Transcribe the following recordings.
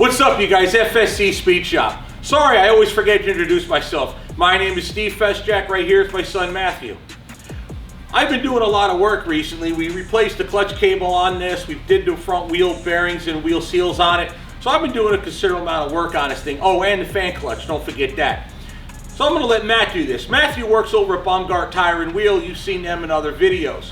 What's up, you guys? FSC Speed Shop. Sorry, I always forget to introduce myself. My name is Steve Festjack. Right here is my son Matthew. I've been doing a lot of work recently. We replaced the clutch cable on this. We did the front wheel bearings and wheel seals on it. So I've been doing a considerable amount of work on this thing. Oh, and the fan clutch, don't forget that. So I'm gonna let Matt do this. Matthew works over at Baumgart Tire and Wheel. You've seen them in other videos.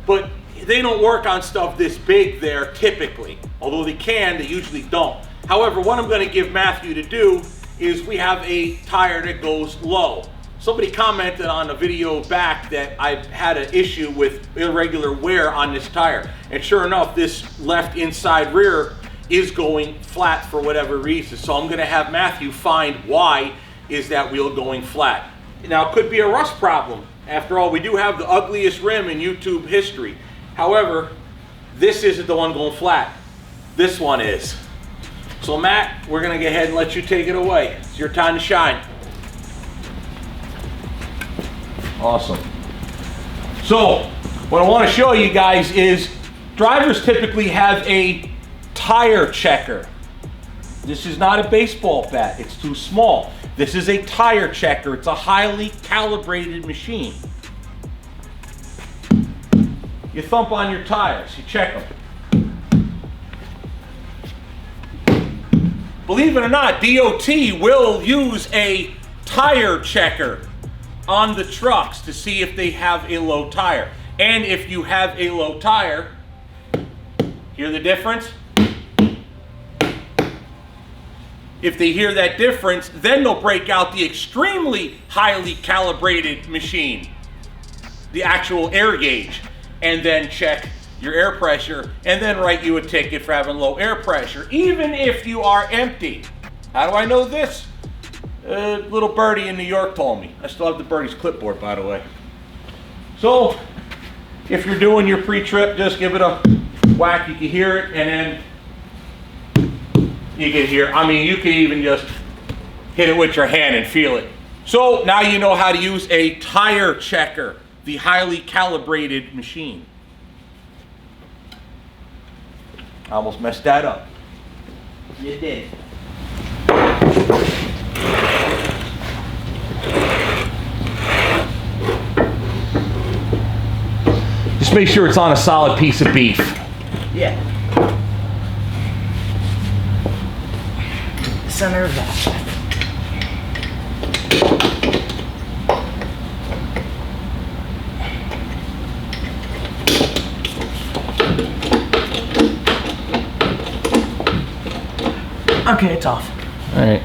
But they don't work on stuff this big there typically. Although they can, they usually don't. However, what I'm gonna give Matthew to do is we have a tire that goes low. Somebody commented on a video back that I've had an issue with irregular wear on this tire. And sure enough, this left inside rear is going flat for whatever reason. So I'm gonna have Matthew find why is that wheel going flat. Now, it could be a rust problem. After all, we do have the ugliest rim in YouTube history. However, this isn't the one going flat. This one is. So Matt, we're gonna go ahead and let you take it away. It's your time to shine. Awesome. So, what I want to show you guys is drivers typically have a tire checker. This is not a baseball bat, it's too small. This is a tire checker. It's a highly calibrated machine. You thump on your tires, you check them. Believe it or not, DOT will use a tire checker on the trucks to see if they have a low tire. And if you have a low tire, hear the difference? If they hear that difference, then they'll break out the extremely highly calibrated machine, the actual air gauge, and then check your air pressure, and then write you a ticket for having low air pressure, even if you are empty. How do I know this? Little birdie in New York told me. I still have the birdie's clipboard, by the way. So, if you're doing your pre-trip, just give it a whack. You can hear it, and then you can hear, I mean, you can even just hit it with your hand and feel it. So, now you know how to use a tire checker, the highly calibrated machine. I almost messed that up. You did. Just make sure it's on a solid piece of beef. Yeah. Center of that. Okay, it's off. All right.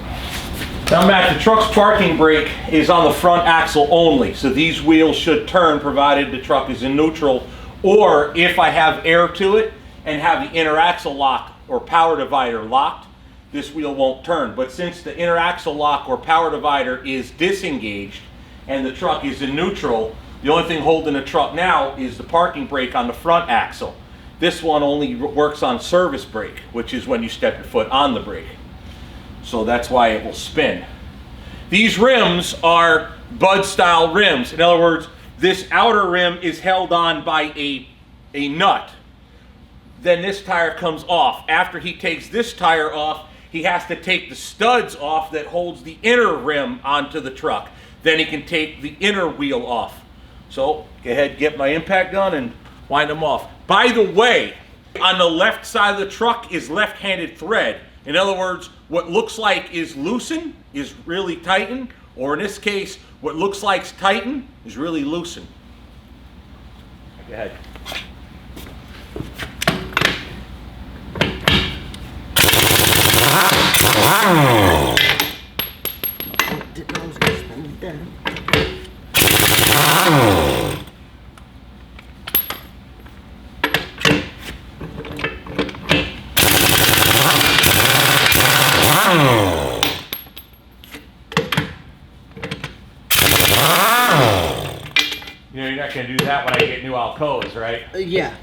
Now, Matt, the truck's parking brake is on the front axle only, so these wheels should turn provided the truck is in neutral, or if I have air to it and have the inner axle lock or power divider locked, this wheel won't turn. But since the inner axle lock or power divider is disengaged and the truck is in neutral, the only thing holding the truck now is the parking brake on the front axle. This one only works on service brake, which is when you step your foot on the brake. So that's why it will spin. These rims are Bud style rims. In other words, this outer rim is held on by a nut. Then this tire comes off. After he takes this tire off, he has to take the studs off that holds the inner rim onto the truck. Then he can take the inner wheel off. So go ahead, get my impact gun and wind them off. By the way, on the left side of the truck is left-handed thread. In other words, what looks like is loosen is really tighten, or in this case, what looks like tighten is really loosen. Go ahead. Didn't know I was gonna spin it there. You know, you're not going to do that when I get new Alcoas, right? Yeah.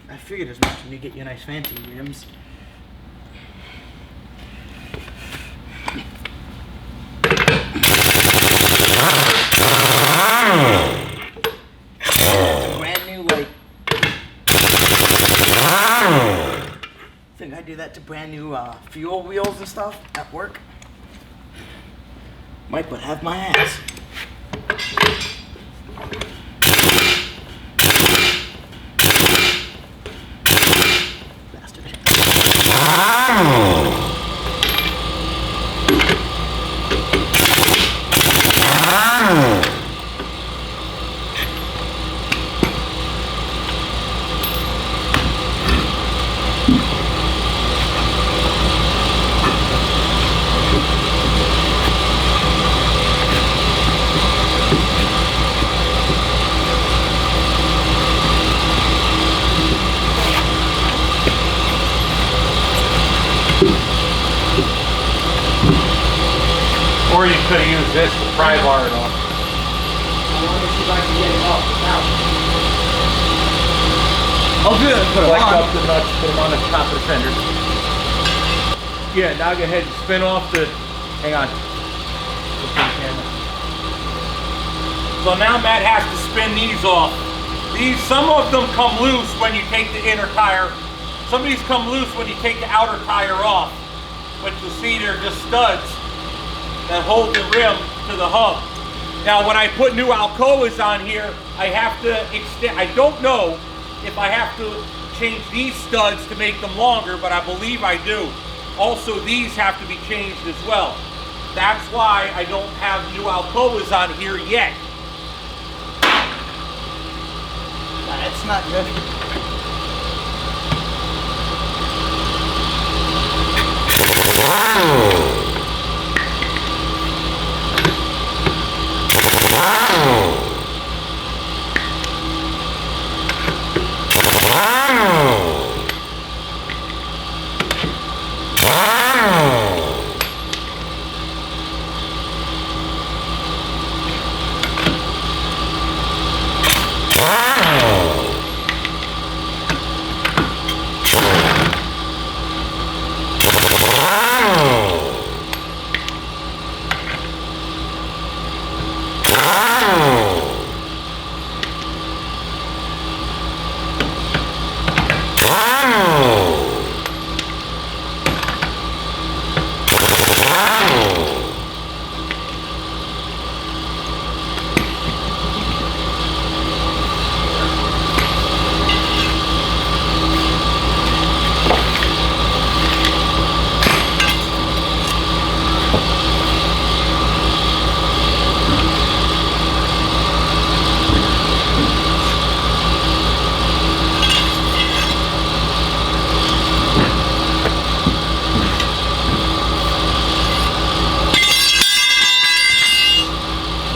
I figured as much when you get you nice fancy rims. Brand new, like. Think I do that to brand new fuel wheels and stuff at work. Might but have my ass. Bastard. Or you could have used this to pry bar it off. I want to see if I can get it off now. I'll do it. Put it Select on. up the nuts, put them on the top of the fender. Yeah, now go ahead and spin off the, hang on. So now Matt has to spin these off. Some of them come loose when you take the inner tire. Some of these come loose when you take the outer tire off. But you'll see they're just studs that hold the rim to the hub. Now when I put new Alcoas on here, I have to extend, I don't know if I have to change these studs to make them longer, but I believe I do. Also, these have to be changed as well. That's why I don't have new Alcoas on here yet. That's not good.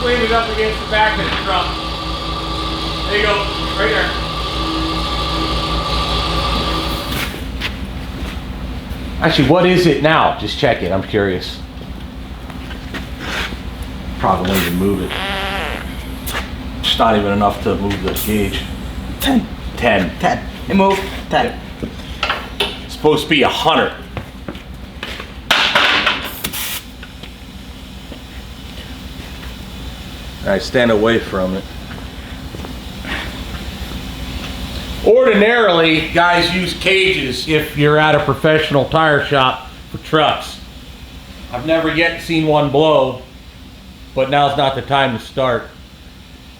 Lean it up against the back of the truck. There you go, right there. Actually, what is it now? Just check it, I'm curious. Probably won't even move it. It's not even enough to move the gauge. 10. 10. 10. It moved. 10. It's supposed to be 100. All right, stand away from it. Ordinarily, guys use cages if you're at a professional tire shop for trucks. I've never yet seen one blow, but now's not the time to start.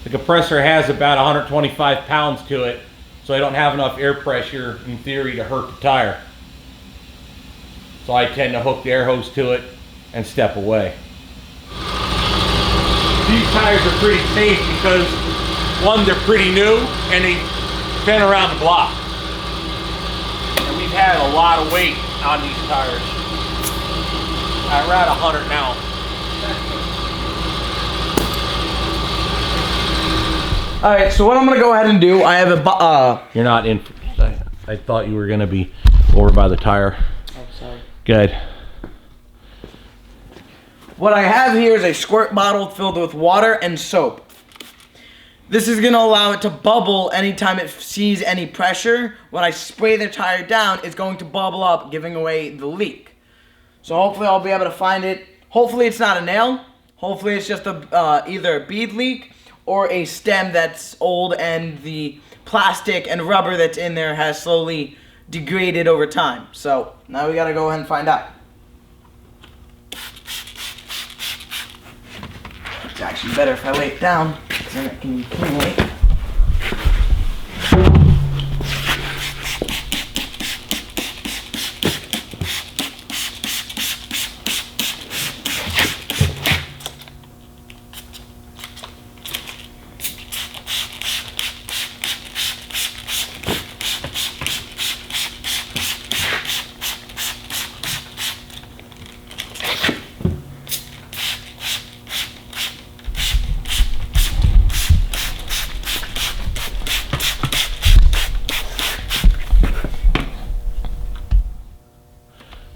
The compressor has about 125 pounds to it, so I don't have enough air pressure, in theory, to hurt the tire. So I tend to hook the air hose to it and step away. These tires are pretty safe because, one, they're pretty new and they've been around the block. And we've had a lot of weight on these tires. We're at 100 now. All right, so what I'm gonna go ahead and do, I have a You're not in. I thought you were gonna be over by the tire. Oh, sorry. Good. What I have here is a squirt bottle filled with water and soap. This is going to allow it to bubble anytime it sees any pressure. When I spray the tire down, it's going to bubble up, giving away the leak. So hopefully I'll be able to find it. Hopefully it's not a nail. Hopefully it's just a either a bead leak or a stem that's old and the plastic and rubber that's in there has slowly degraded over time. So now we gotta go ahead and find out. It's actually better if I lay it down, because then it can accumulate.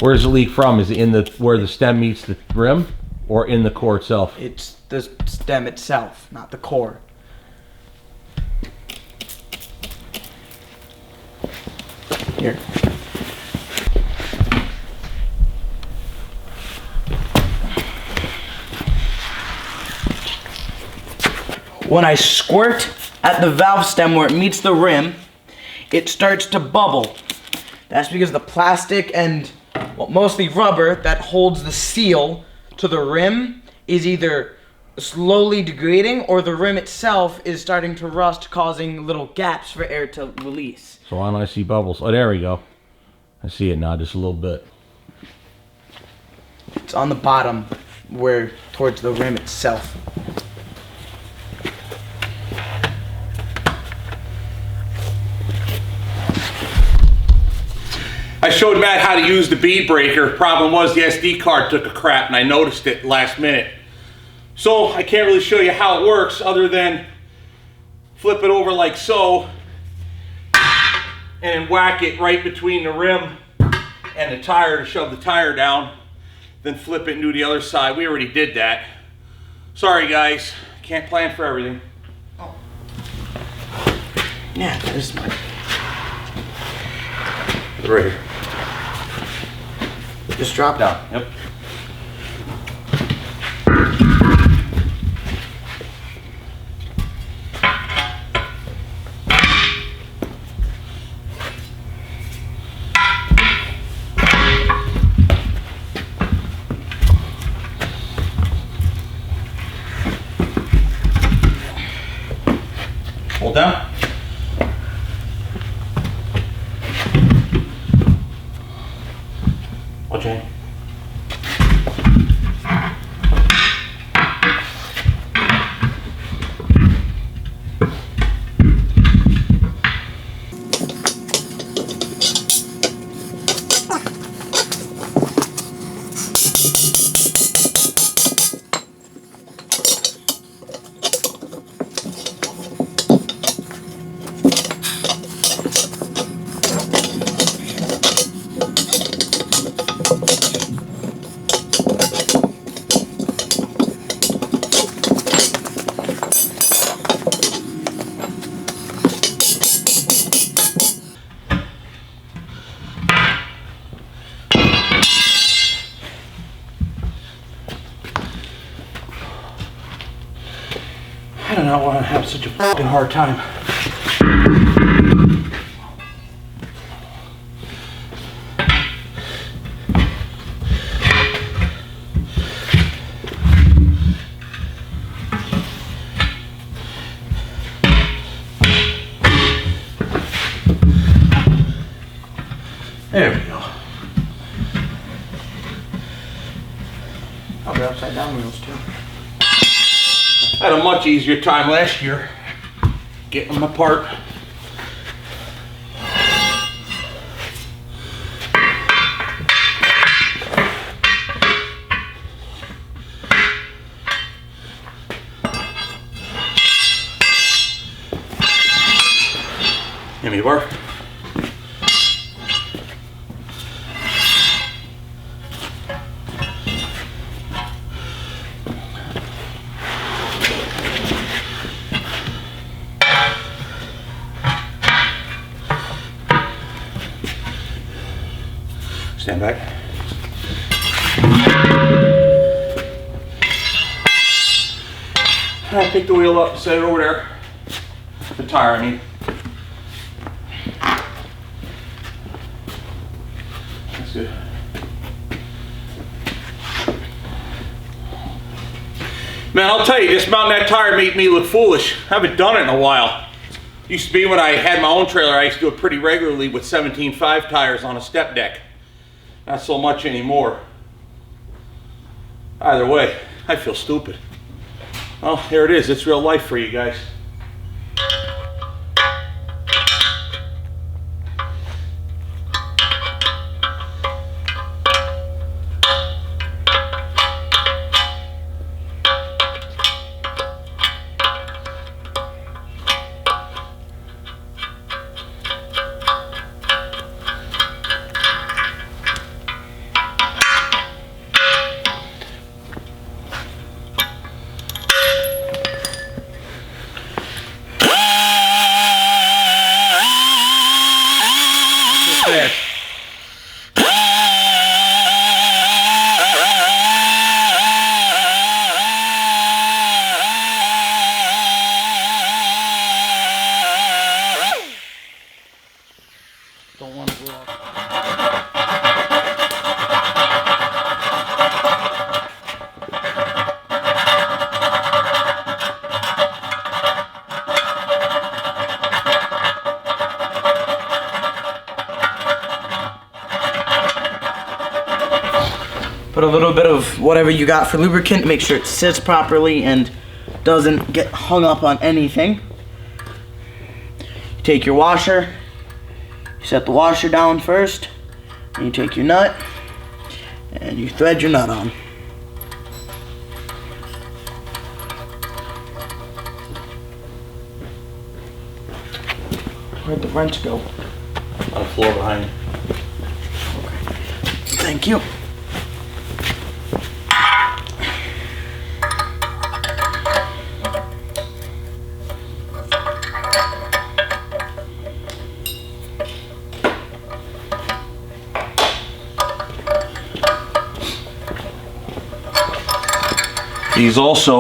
Where does it leak from? Is it in the where the stem meets the rim, or in the core itself? It's the stem itself, not the core. Here. When I squirt at the valve stem where it meets the rim, it starts to bubble. That's because the plastic and, well, mostly rubber that holds the seal to the rim is either slowly degrading or the rim itself is starting to rust, causing little gaps for air to release. So why don't I see bubbles? Oh, there we go. I see it now, just a little bit. It's on the bottom, where towards the rim itself. I showed Matt how to use the bead breaker. Problem was the SD card took a crap and I noticed it last minute. So I can't really show you how it works other than flip it over like so and then whack it right between the rim and the tire to shove the tire down. Then flip it and do the other side. We already did that. Sorry guys, can't plan for everything. Oh. Yeah, there's my... Right here. Just drop down. Yep. Hold down. Okay. I do not want to have such a fucking hard time. There we go. I'll be upside down wheels too. I had a much easier time last year getting them apart. Give me a bar. Stand back. I pick the wheel up, set it over there. The tire, I mean. That's good. Man, I'll tell you, dismounting that tire made me look foolish. I haven't done it in a while. Used to be when I had my own trailer, I used to do it pretty regularly with 17.5 tires on a step deck. Not so much anymore. Either way, I feel stupid. Well, here it is. It's real life for you guys. Don't want to blow up. Put a little bit of whatever you got for lubricant, make sure it sits properly and doesn't get hung up on anything. You take your washer, you set the washer down first, and you take your nut, and you thread your nut on. Where'd the wrench go? On the floor behind you. Okay. Thank you.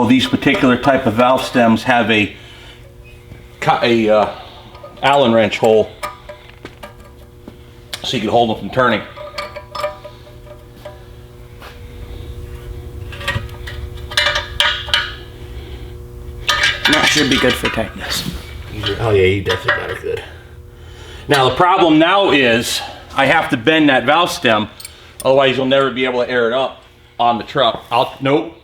These particular type of valve stems have a Allen wrench hole, so you can hold them from turning. That should be good for tightness. Oh yeah, you definitely got it good. Now the problem now is I have to bend that valve stem, otherwise you'll never be able to air it up on the truck. Nope.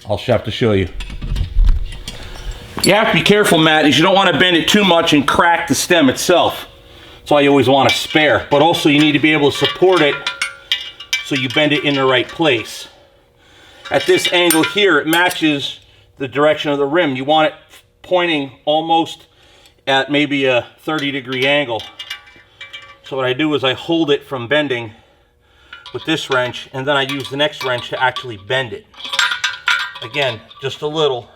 I'll have to show you. You have to be careful, Matt, is you don't want to bend it too much and crack the stem itself. That's why you always want a spare. But also you need to be able to support it so you bend it in the right place. At this angle here, it matches the direction of the rim. You want it pointing almost at maybe a 30-degree angle. So what I do is I hold it from bending with this wrench, and then I use the next wrench to actually bend it. Again, just a little,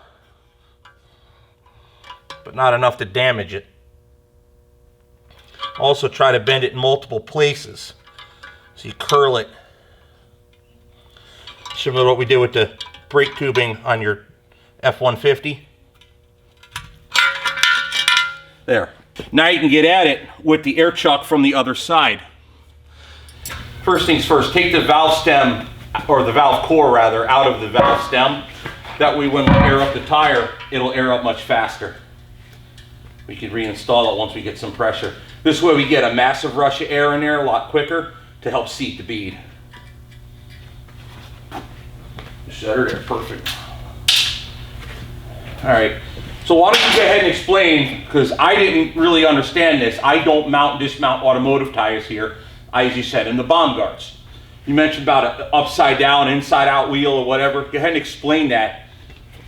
but not enough to damage it. Also try to bend it in multiple places. So you curl it. Similar to what we did with the brake tubing on your F-150. There. Now you can get at it with the air chuck from the other side. First things first, take the valve stem, or the valve core rather, out of the valve stem. That way when we air up the tire, it'll air up much faster. We can reinstall it once we get some pressure. This way we get a massive rush of air in there a lot quicker to help seat the bead. Set her there, perfect. All right, so why don't you go ahead and explain, because I didn't really understand this. I don't dismount automotive tires here, as you said, in the bomb guards. You mentioned about an upside down, inside out wheel or whatever. Go ahead and explain that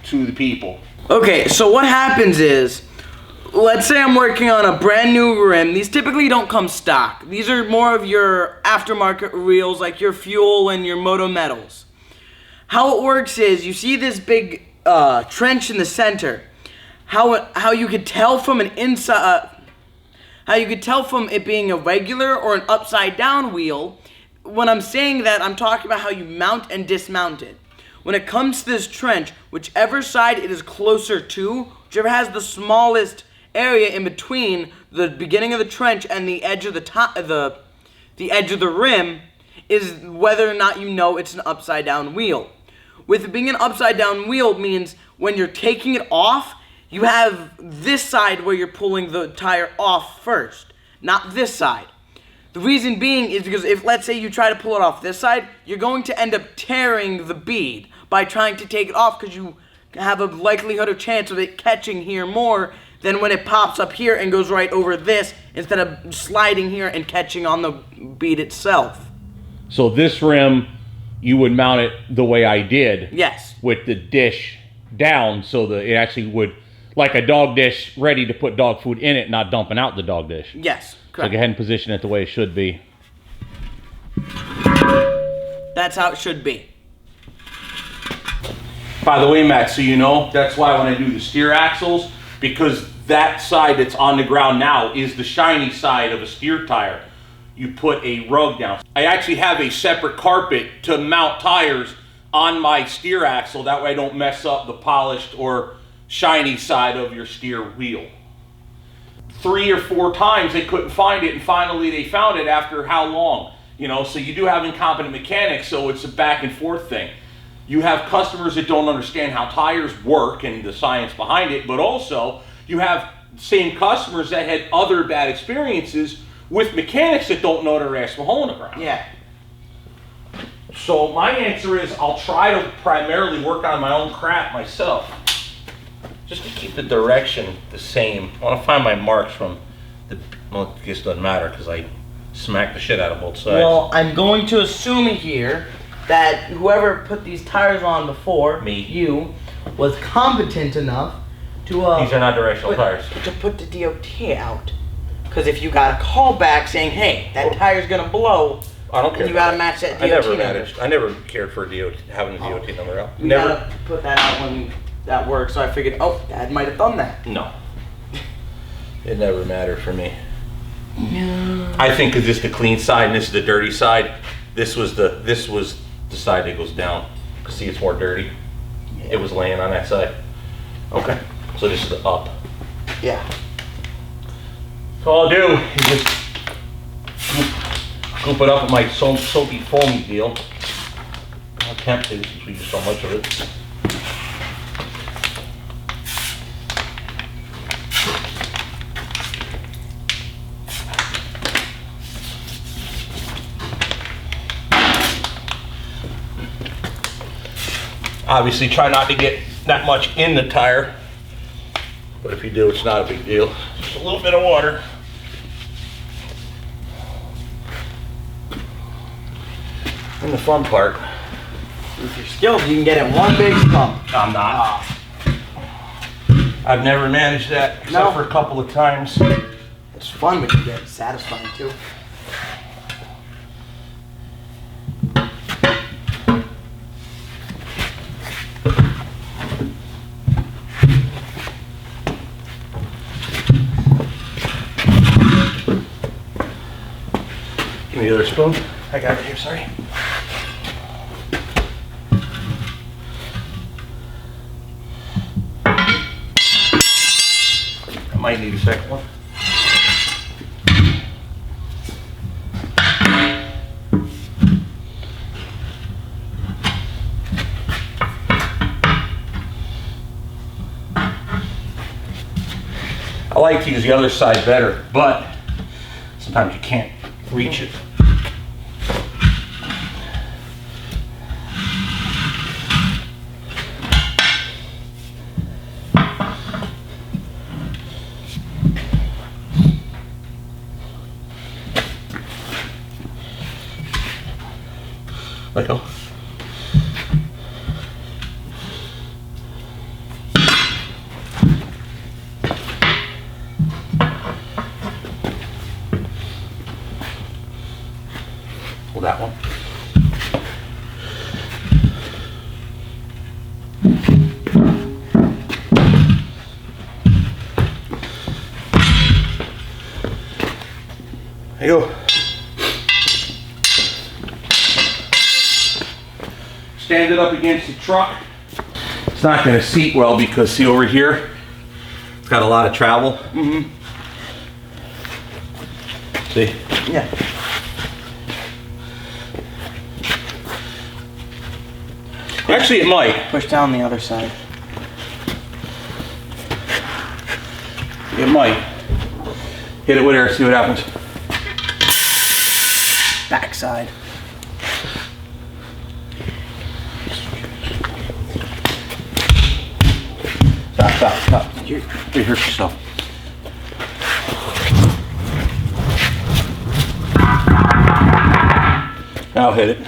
to the people. Okay, so what happens is, let's say I'm working on a brand new rim. These typically don't come stock. These are more of your aftermarket reels, like your Fuel and your Moto Metals. How it works is, you see this big trench in the center. How you could tell from an inside, how you could tell from it being a regular or an upside down wheel. When I'm saying that, I'm talking about how you mount and dismount it. when it comes to this trench, whichever side it is closer to, whichever has the smallest area in between the beginning of the trench and the edge of the top, the edge of the rim, is whether or not you know it's an upside down wheel. With it being an upside down wheel means when you're taking it off, you have this side where you're pulling the tire off first, not this side. The reason being is because if, let's say, you try to pull it off this side, you're going to end up tearing the bead by trying to take it off, because you have a likelihood or chance of it catching here more than when it pops up here and goes right over this, instead of sliding here and catching on the bead itself. So this rim, you would mount it the way I did. Yes. With the dish down, so that it actually would, like a dog dish, ready to put dog food in it, not dumping out the dog dish. Yes, correct. So go ahead and position it the way it should be. That's how it should be. By the way, Matt, so you know, that's why when I do the steer axles, because that side that's on the ground now is the shiny side of a steer tire. You put a rug down. I actually have a separate carpet to mount tires on my steer axle. That way I don't mess up the polished or shiny side of your steer wheel. 3 or 4 times they couldn't find it, and finally they found it after how long? You know, so you do have incompetent mechanics, so it's a back and forth thing. You have customers that don't understand how tires work and the science behind it, but also you have same customers that had other bad experiences with mechanics that don't know their ass from a hole in the ground. Yeah. So my answer is I'll try to primarily work on my own crap myself, just to keep the direction the same. I want to find my marks from the, well, I guess it doesn't matter because I smacked the shit out of both sides. Well, I'm going to assume here that whoever put these tires on before, Me. you, was competent enough to These are not directional tires. to put the DOT out. Because if you got a call back saying, hey, that tire's gonna blow, I don't care. you gotta match that DOT I never number. managed. I never cared for DOT, having a DOT number out. You Never. gotta put that out when that works. So I figured, oh, Dad might have done that. No. It never mattered for me. No. I think because this is the clean side and this is the dirty side. This was the side that goes down. See, it's more dirty. Yeah. It was laying on that side. Okay. So this is the up. Yeah. So all I'll do is just scoop it up with my soapy foamy deal. I'll attempt to since we use so much of it. Obviously try not to get that much in the tire, but if you do, it's not a big deal. Just a little bit of water. And the fun part. With your skills, you can get it one big pump. I'm not. I've never managed that except for a couple of times. It's fun, but you get it satisfying too. Give me the other spoon. I got it here, sorry. I might need a second one. I like to use the other side better, but sometimes you can't reach it. Let go. Pull that one. There you go. stand it up against the truck. It's not going to seat well because see over here, it's got a lot of travel. Mm-hmm. See? Yeah. Actually, it might. Push down the other side. It might. Hit it with air, see what happens. Back side. Stop. You hurt yourself. Now hit it.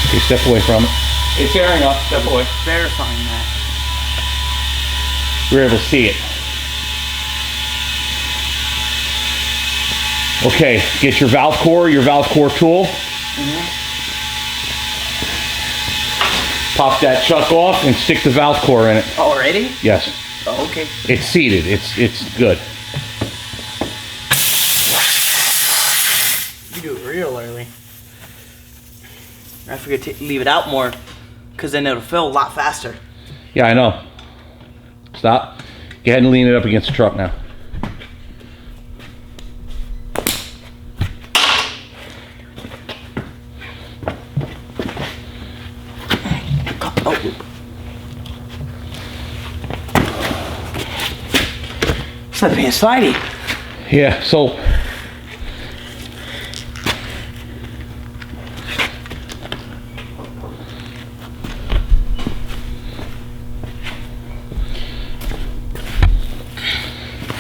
Okay, step away from it. It's airing up, step away. Verifying that. We're able to see it. Okay, get your valve core tool. Pop that chuck off and stick the valve core in it. Already? Yes. Oh, okay. It's seated. It's good. You do it real early. I forget to leave it out more, because then it'll fill a lot faster. Yeah, I know. Stop. Go ahead and lean it up against the truck now. It's like being slidey. Yeah, so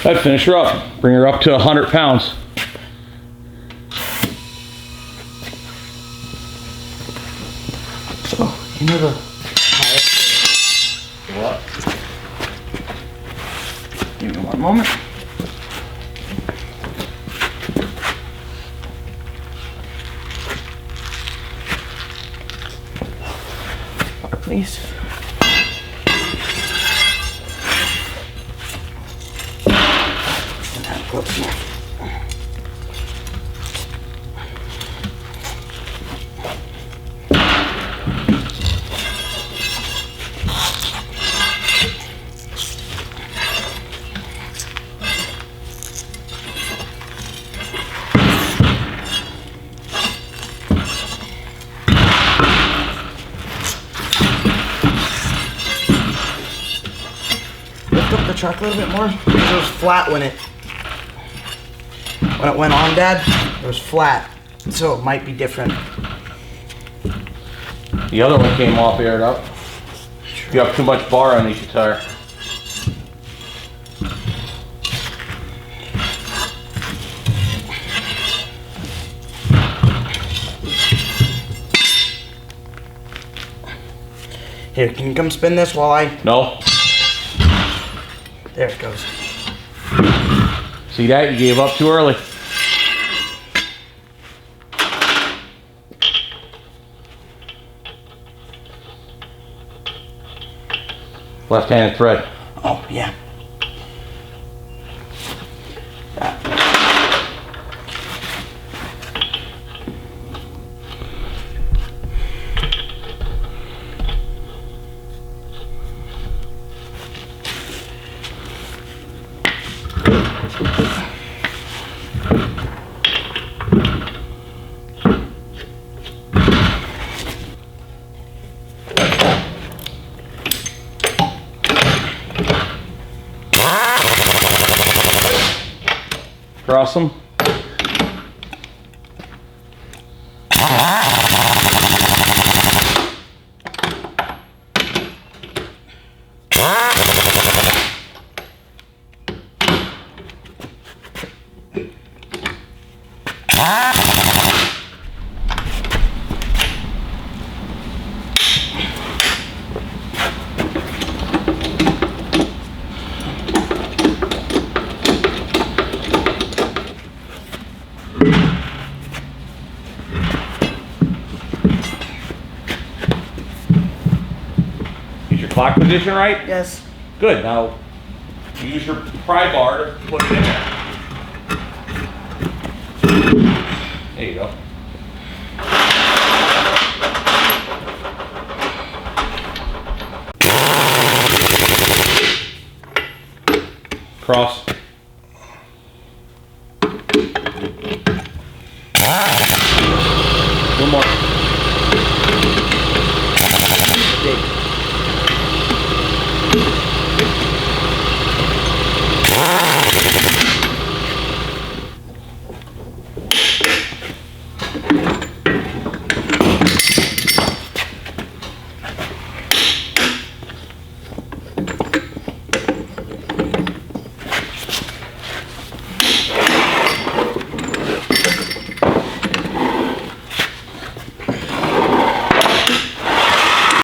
that'd finish her up. Bring her up to 100 pounds. So, you know the... What? Give me one moment. Please. Up the truck a little bit more. It was flat when it went on, Dad. It was flat, so it might be different. The other one came off aired up. You have too much bar underneath your tire. Here, can you come spin this while I... No? There it goes. See that? You gave up too early. Left-handed thread. Oh, yeah. Cross them. Clock position right? Yes. Good. Now use your pry bar to put it in there. There you go. Cross.